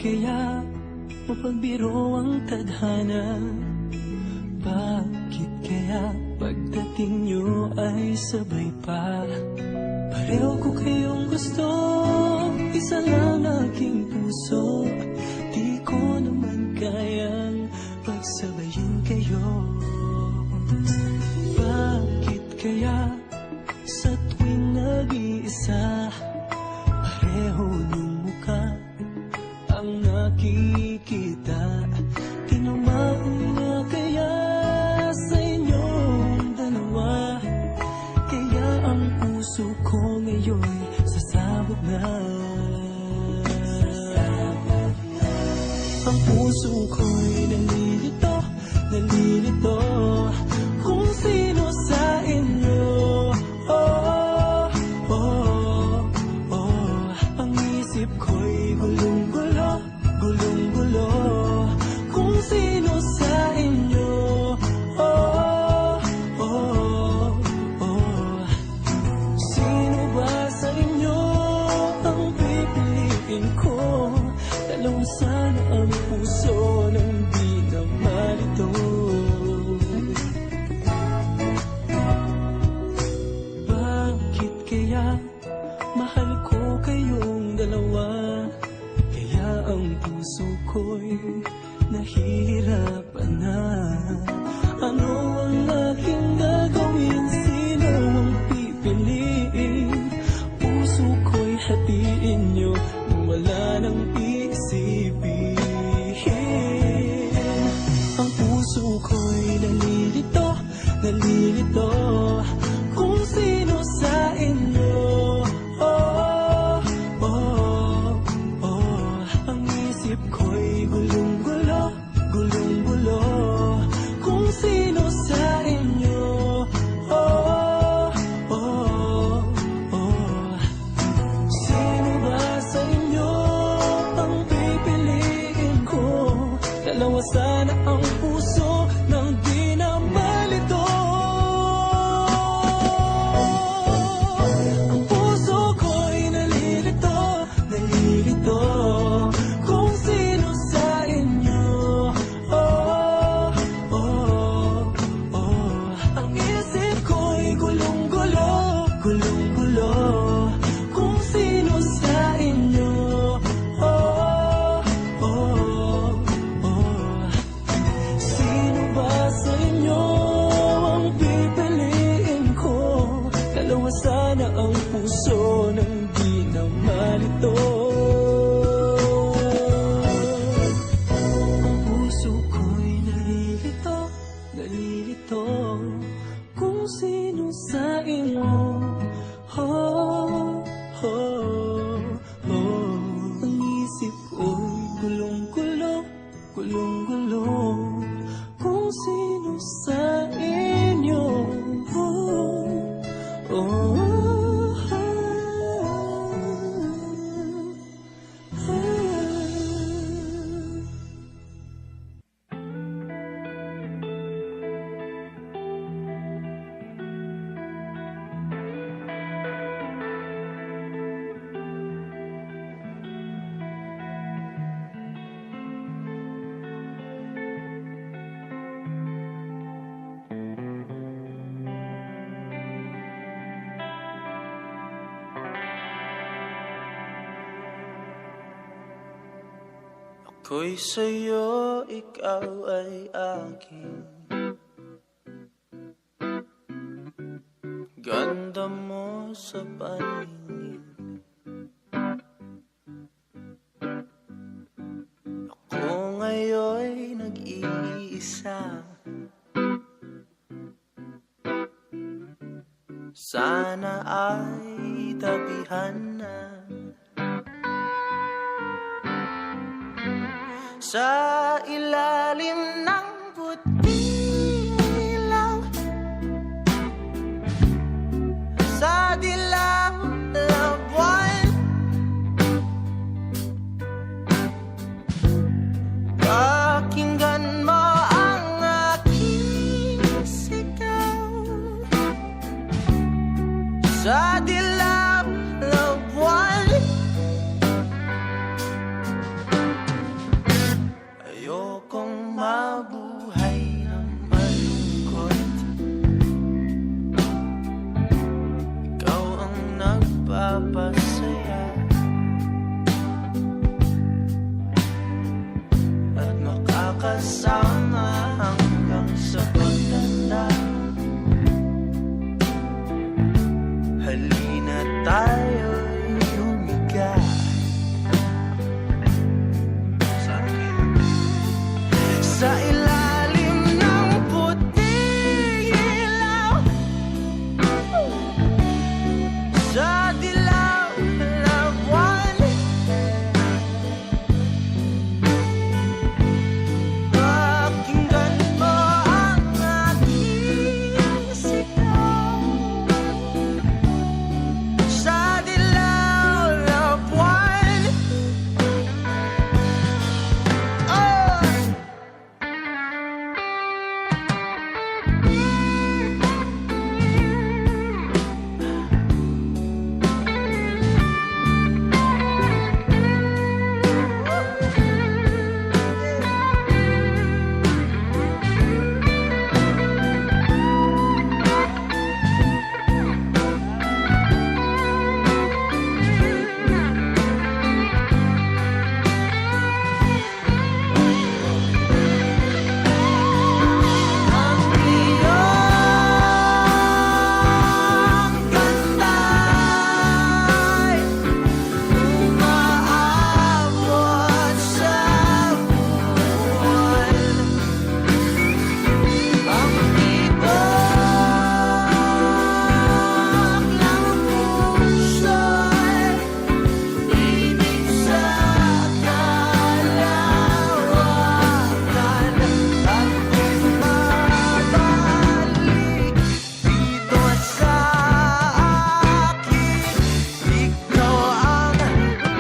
kaya mapagbiro ang tadhana? Bakit kaya pagdating nyo ay sabay pa? Pareho ko kayong gusto, isa lang aking puso. Di ko naman kayang pagsabayin kayo. Bakit kaya sa tuwing nag-iisa, pareho niyong mukha ang nakikita? Tinamaan na kaya sa inyong dalawa, kaya ang puso ko ngayon sasabog na. Ang puso ko'y nalilito, nalilito kung sino sa inyo. Oh, oh, oh. Ang isip ko'y gulong-gulo, gulong-gulo kung sino sa inyo. Oh, oh, oh. Sino ba sa inyo ang pipiliin ko? Dalawa sana ang puso nang di na malito. Bakit kaya mahal ko kayong dalawa? Kaya ang puso ko'y nahihirapan na. Ano ang aking gagawin? Sino ang pipiliin? Puso ko'y hatiin nyo nang wala nang isipin. Ang puso ko'y nalilito, nalilito kung sino sa inyo. Oh, oh, oh. Ang isip ko'y gulong-gulo, gulong-gulo kung sino sa inyo. Oh, oh, oh. Sino ba sa inyo ang pipiliin ko? Dalawa sana ang puso nang di na malito. Ang puso ko'y nalilito, nalilito kung sino sa inyo. Oh, oh, oh. Ang isip ko'y gulong-gulo, gulong-gulo kung sino sa inyo. Oh, oh, oh. Sino ba sa inyo ang pipiliin ko? Dalawa sana ang puso nang di na malito. Ang puso ko'y nalilito, nalilito kung sino sa inyo. Oh, oh, oh. Ang isip ko'y gulong-gulo, gulong-gulo kung sino sa inyo. Oh, oh, Ako'y sa'yo, ikaw ay akin. Ganda mo sa paningin. Ako ngayon'y nag-iisa. Sana ay tabihan na. Sa ilalim ng puting ilaw, sa dilaw na buwan, pakinggan mo ang aking sigaw. Sa dilaw na buwan, magkasama hanggang sa pagtanda. Halina tayo'y humiga sa ilalim ng puting ilaw, sa dilaw na buwan. Pakinggan mo ang aking sigaw sa dilaw na buwan. Oh! Ang iyong ganda'y umaabot sa buwan. Ang tibok ng puso'y ibig sa kalawakan at bumabalik dito sa akin. Ikaw ang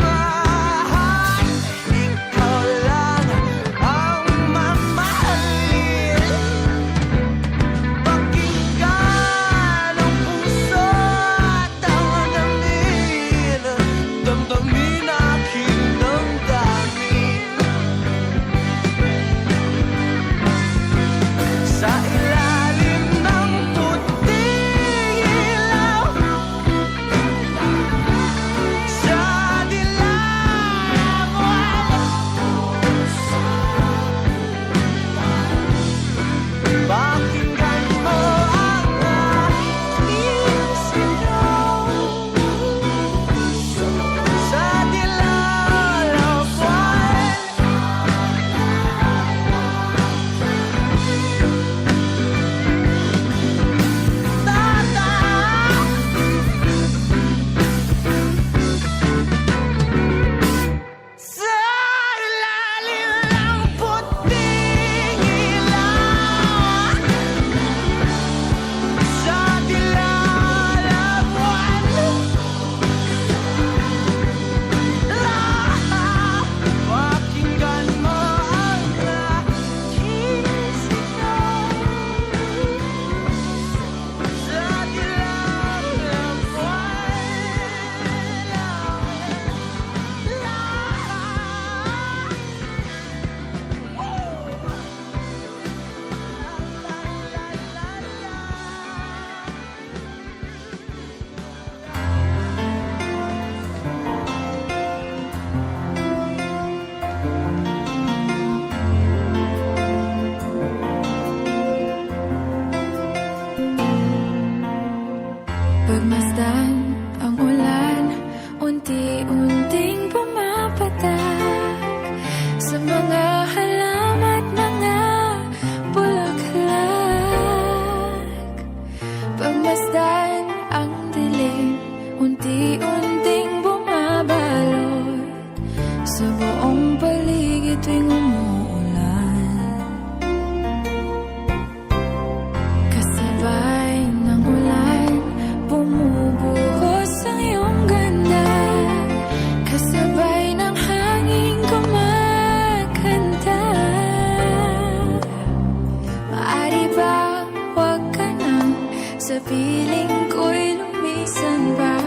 mahal, ikaw lang ang mamahalin. Pakinggan ang puso at ang damdamin, damdamin aking damdamin. Sa ilalim ng puting ilaw, sa dilaw pakinggan mo ang aking sigaw sa dilaw na buwan. Tata, sa ilalim ng puting ilaw, sa dilaw na buwan. Pakinggan mo ang aking sigaw sa dilaw na Pagmasdan ang ulan, unti-unting pumapatak sa mga halaman, mga bulaklak. Pagmasdan ang dilim, unti-unting bumabalot sa buong paligid tuwing umuulan. Kasabay ng ulan, bumubuhos ang iyong ganda. Kasabay ng hangin kumakanta. Maaari ba huwag ka nang sa piling ko'y lumisan pa,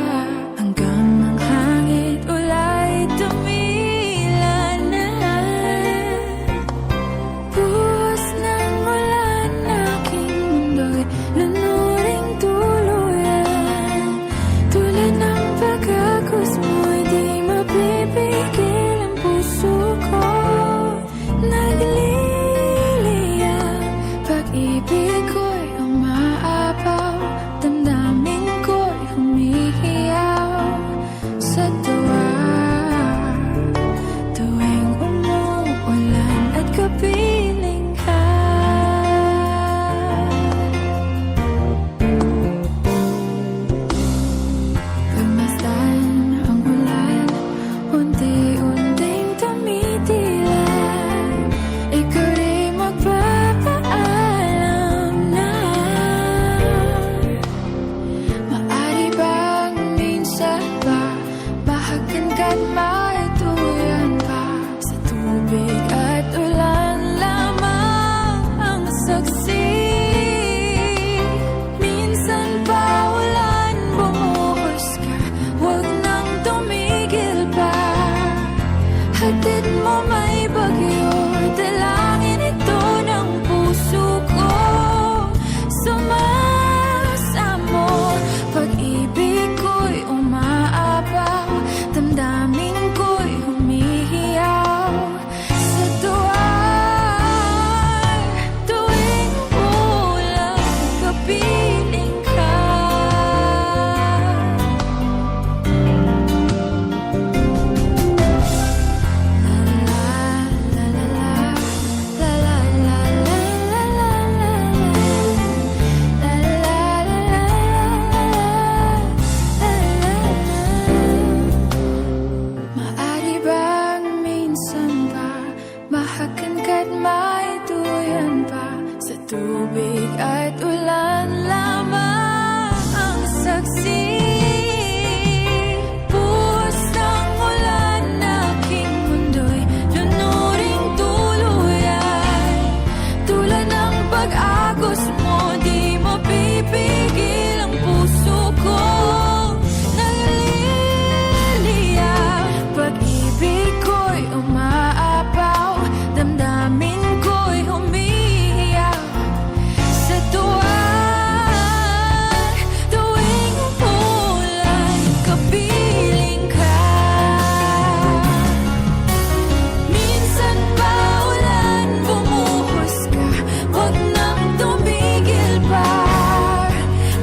hanggang ang hangin ulay tumila na. Hatid mo may bagyo, dalangin ito ng puso ko. Sumasamo, pag-ibig ko'y umaapaw, damdamin ko'y humihiyaw. Sa tuwa'y tuwing ulan, kapiling ka. Maari bang minsan pa mahakan ka't maituyan pa? Sa tubig at ulan lamang ang saksi. Buhos ng ulan aking mundo'y lunuring tuluyan. Tulad ng pag-agos mo, di mapipigil ang puso ko. Naliliya, pag-ibig ko'y umaapaw, damdamin ko'y humihiyaw. Sa tuwa'y tuwing umulan, kapiling ka. Minsan ba ulan, bumuhos ka, huwag nang tumigil pa.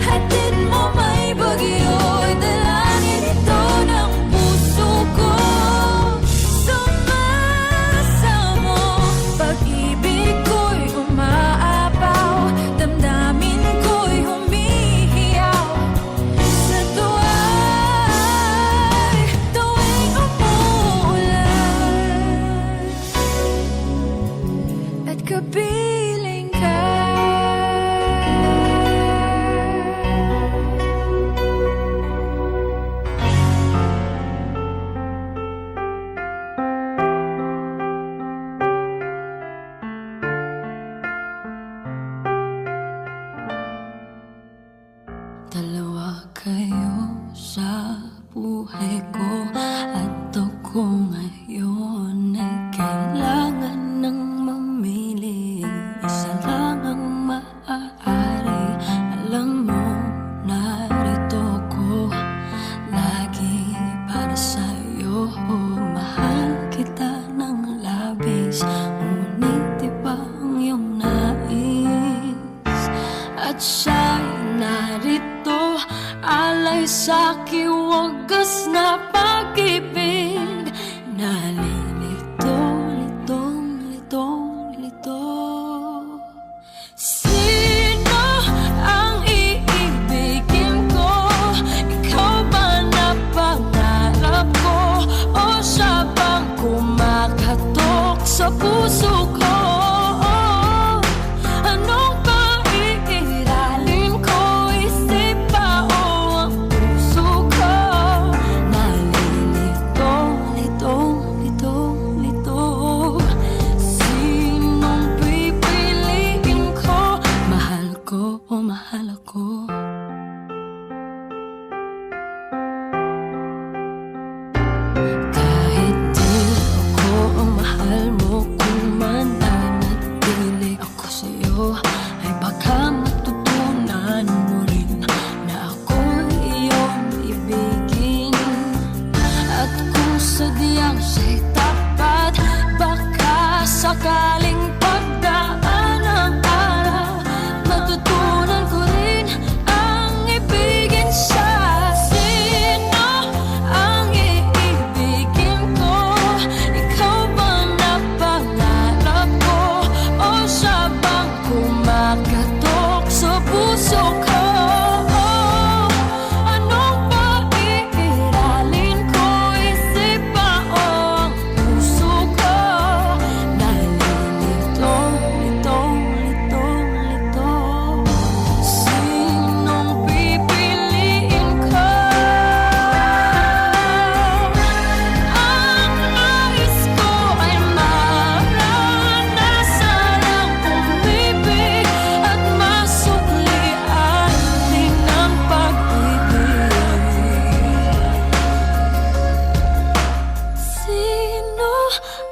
Hatid mo may bagyo, dalangin ito ng puso ko. Sumasamo, pag-ibig ko'y umaapaw, damdamin ko'y humihiyaw. Sa tuwa'y tuwing umuulan at kapiling ka. Dalawa kayo sa buhay ko, at ako ngayon ay kailangan ng mamili. Isa lang ang maaari, alam mo, narito ko lagi para sa'yo. Mahal kita ng labis, ngunit iba ang iyong nais. At siya'y narito, alay sa'king wagas na pag-ibig. Nalilito, litong, litong, lito. Sino ang iibigin ko? Ikaw ba na pangarap ko? O siya bang kumain?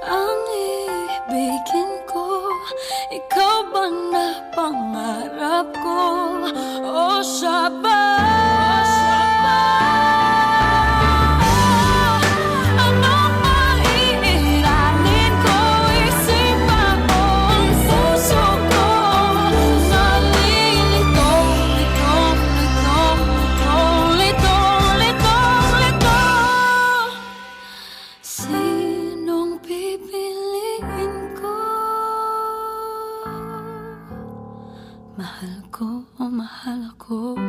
ang ibigin ko? Ikaw ba na pangarap ko? O siya ba? Anong maiiralin ko? Isipan mo ang puso ko. Nalilito, lito. Sinong pipiliin ko? Mahal ko o mahal ako?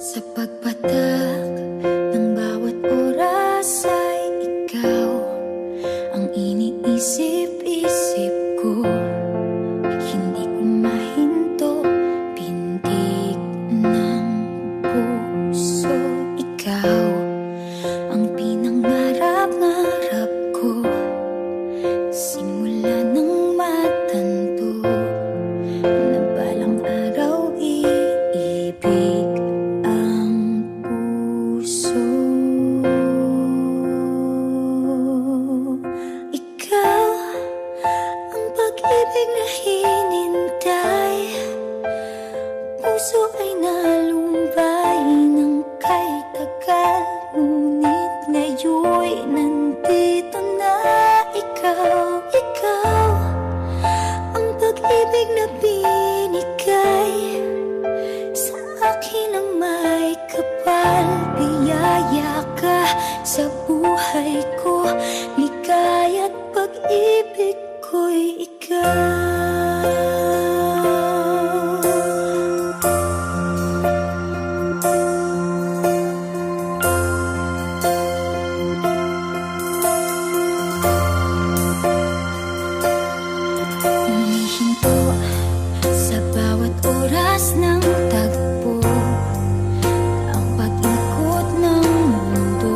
Sa pagpatak ng bawat oras ay ikaw ang iniisip-isip ko. Hindi ko mahinto, pintig ng puso. Ikaw ang pinangarap-ngarap ko. Simula ng matanto na balang araw iibig ang puso. Ikaw ang pag-ibig na hinintay. Puso ay nalumbay ng kay tagal, ngunit ngayon'y nandito na ikaw. Ikaw ang pag-ibig na binigay sa akin ang may kapal. Biyaya ka sa buhay ko, ligaya't pag-ibig ko'y ikaw. Humihinto sa bawat oras ng tagpo, ang pag-ikot ng mundo.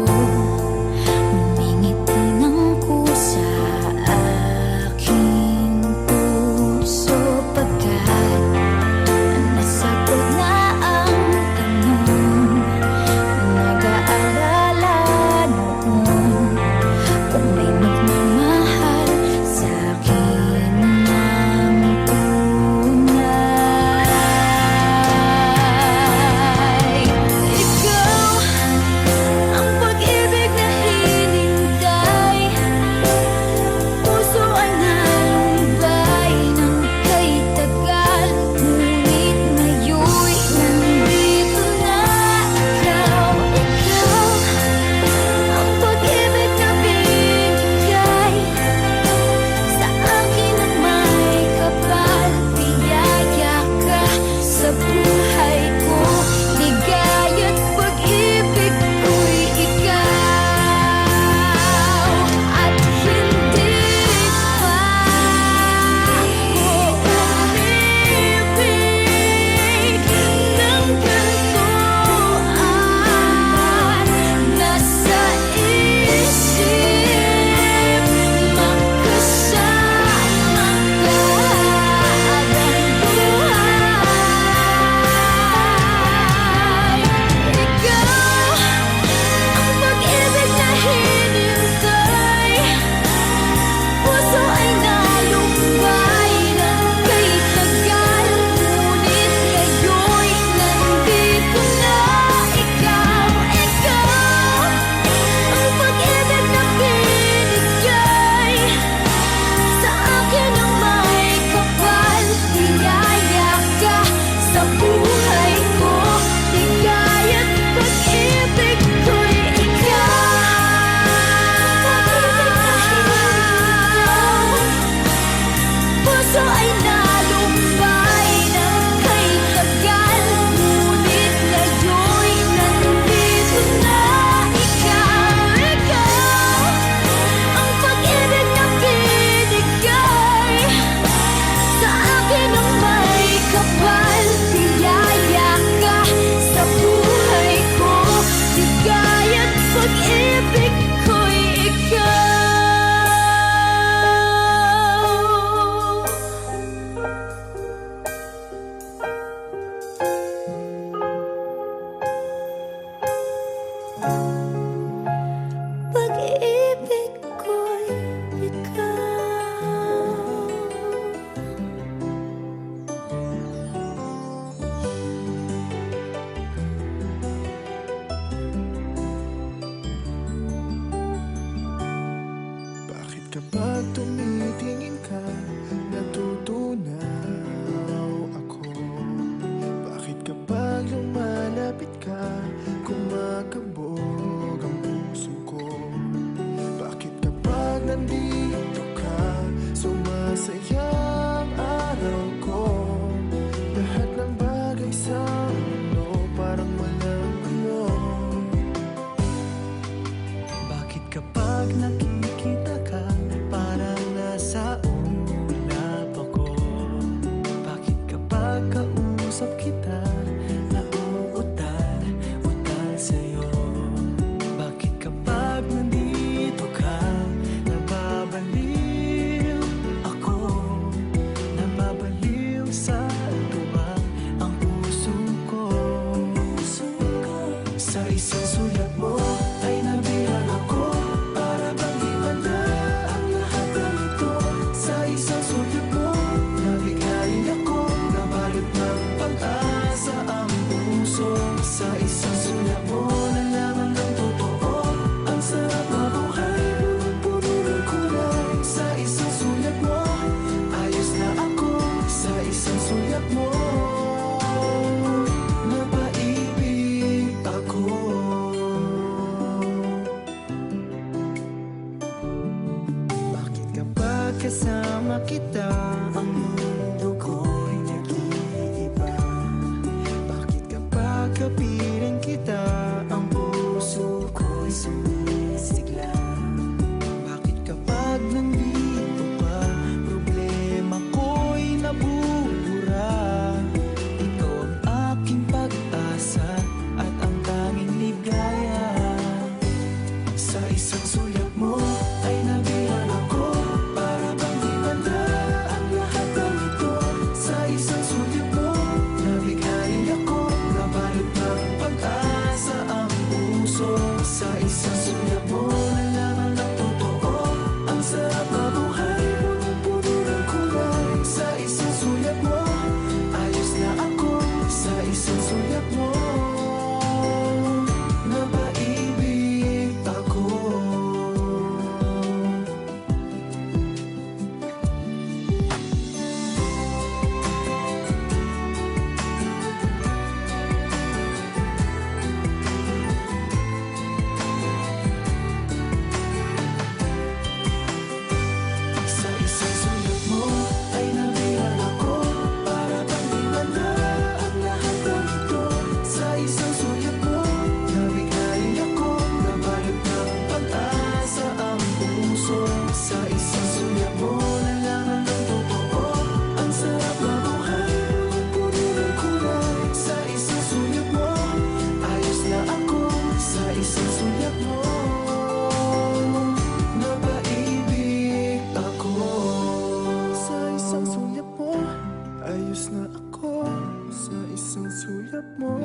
Kilos na ako sa isang sulyap mo.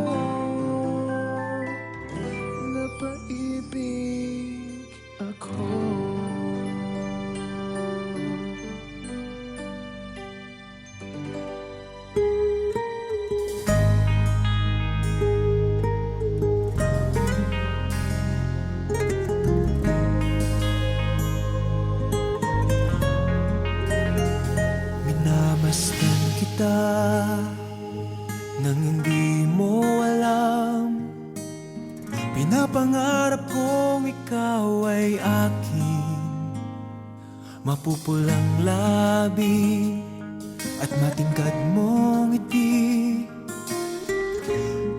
Napaibig ako. Minamasdan kita nang hindi mo alam. Pinapangarap kong ikaw ay akin. Mapupulang labi at matingkad mong ngiti,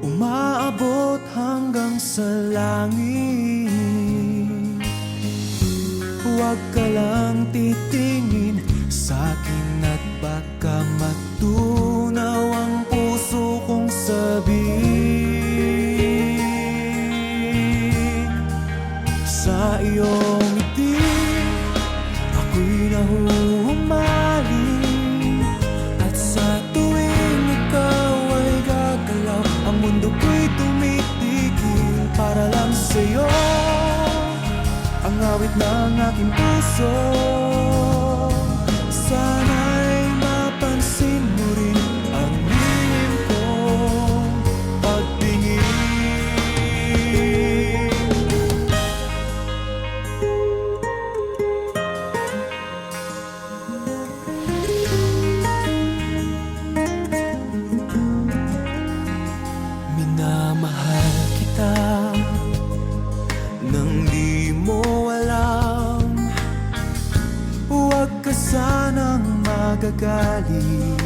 umaabot hanggang sa langit. Huwag ka lang titingin sa'kin at baka matunaw ang puso kong sabik. Sa iyong ngiti, ako'y nahuhumaling. At sa tuwing ikaw ay gagalaw, ang mundo ko'y tumitigil para lang sa'yo. Ang awit ng aking puso, sana'y mapansin mo rin ang lihim kong pagtingin. Minamahal kita nang di mo alam. Huwag ka sanang magagalit.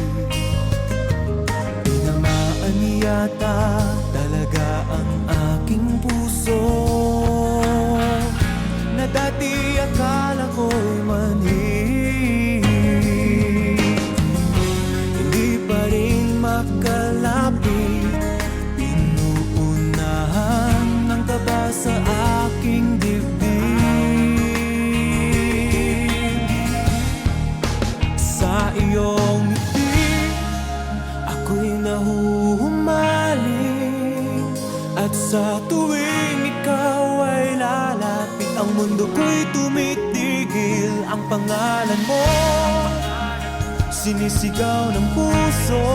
Tinamaan yata talaga ang aking puso, na dati akala ko'y manhid. Hindi pa rin makalapit, pinuunahan ng kaba sa aking dibdib. Sa iyong ngiti, ako'y nahuhumaling. At sa tuwing ikaw ay lalapit, ang mundo ko'y tumitigil. Ang pangalan mo, sinisigaw ng puso.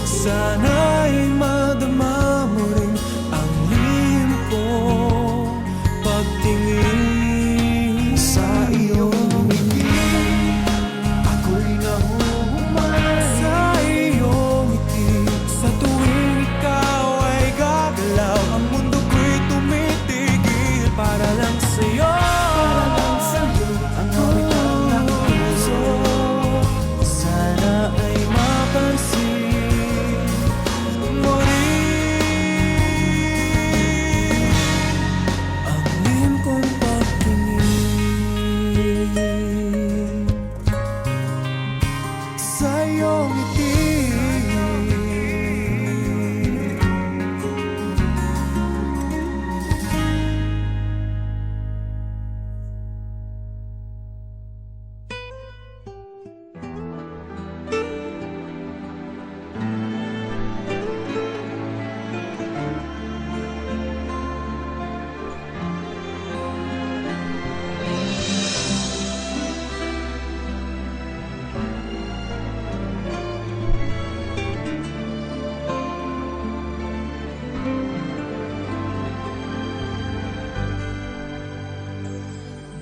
Sana'y madama mo rin ang lihim ko pagtingin. Sa iyong ngiti, ako'y nahuhumaling. Sa iyong ngiti, sa tuwing ikaw ay gagalaw, ang mundo ko'y tumitigil para lang sa'yo. Ang awit ng aking puso, sana ay mapansin mo rin ang lihim kong pagtingin. Sa iyong ngiti,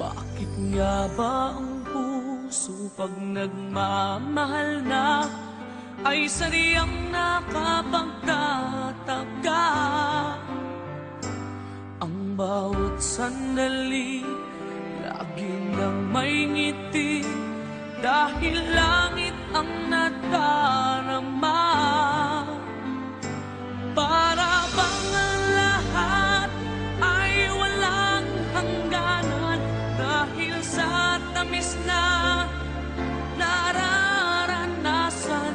Bakit nga ba ang puso pag nagmamahal na ay sadyang nakapagtataka? Ang bawat sandali lagi nang may ngiti, dahil langit ang nadarama. Para bang ang lahat ay walang hangganan, dahil sa tamis na nararanasan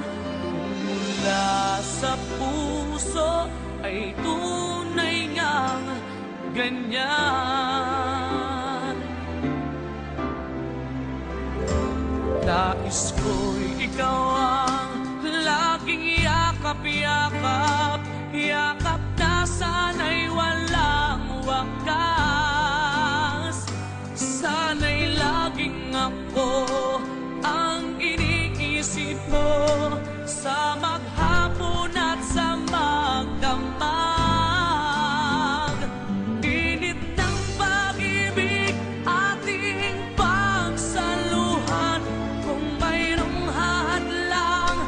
mula sa puso ay tunay ngang ganyan. Nais ko'y ikaw isip mo sa maghapon at sa magdamag. Init ng pag-ibig ating pagsaluhan. Kung mayroong hadlang,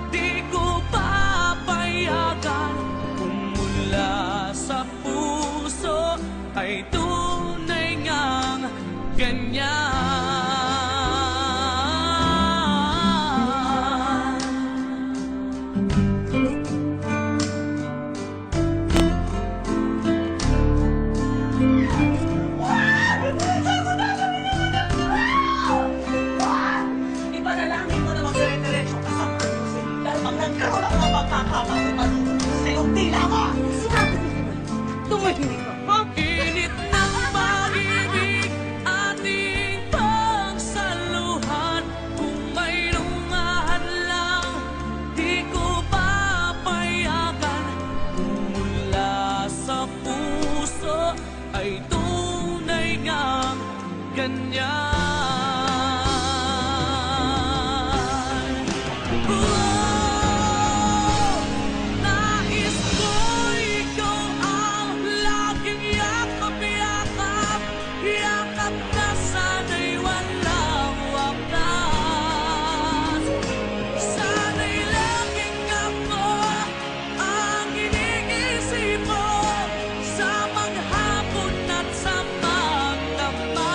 di ko papayagan. Kung mula sa puso ay tunay ngang ganyan. Ipanalangin mo na magdire-diretso ka sa purpose. Dahil pag nagkaroon ako ng magkakapalupan sa iyong tila mo! Sinabi mo ba? Tumahimik ka, ha? Init ng pag-ibig ating pagsaluhan. Kung mayroong hadlang, di ko papayagan. Kung mula sa puso ay tunay ngang ganyan. Nais ko ikaw ang laging yakap-yakap, yakap na sana'y walang wakas. Sana'y laging ako ang iniisip mo sa maghapon at sa magdamag.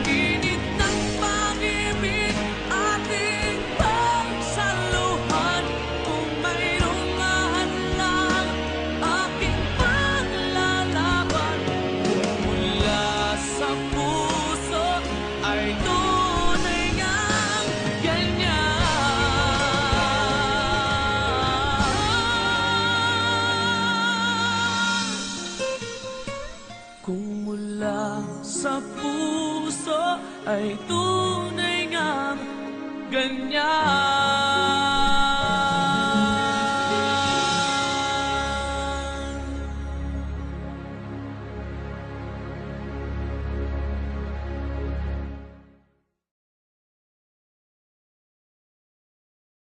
Init ng pag-ibig ating pagsaluhan. Kung mayroong hadlang, aking paglalaban. Kung mula sa puso ay tunay ngang ganyan. Kung mula sa puso ay tunay ngang ganyan.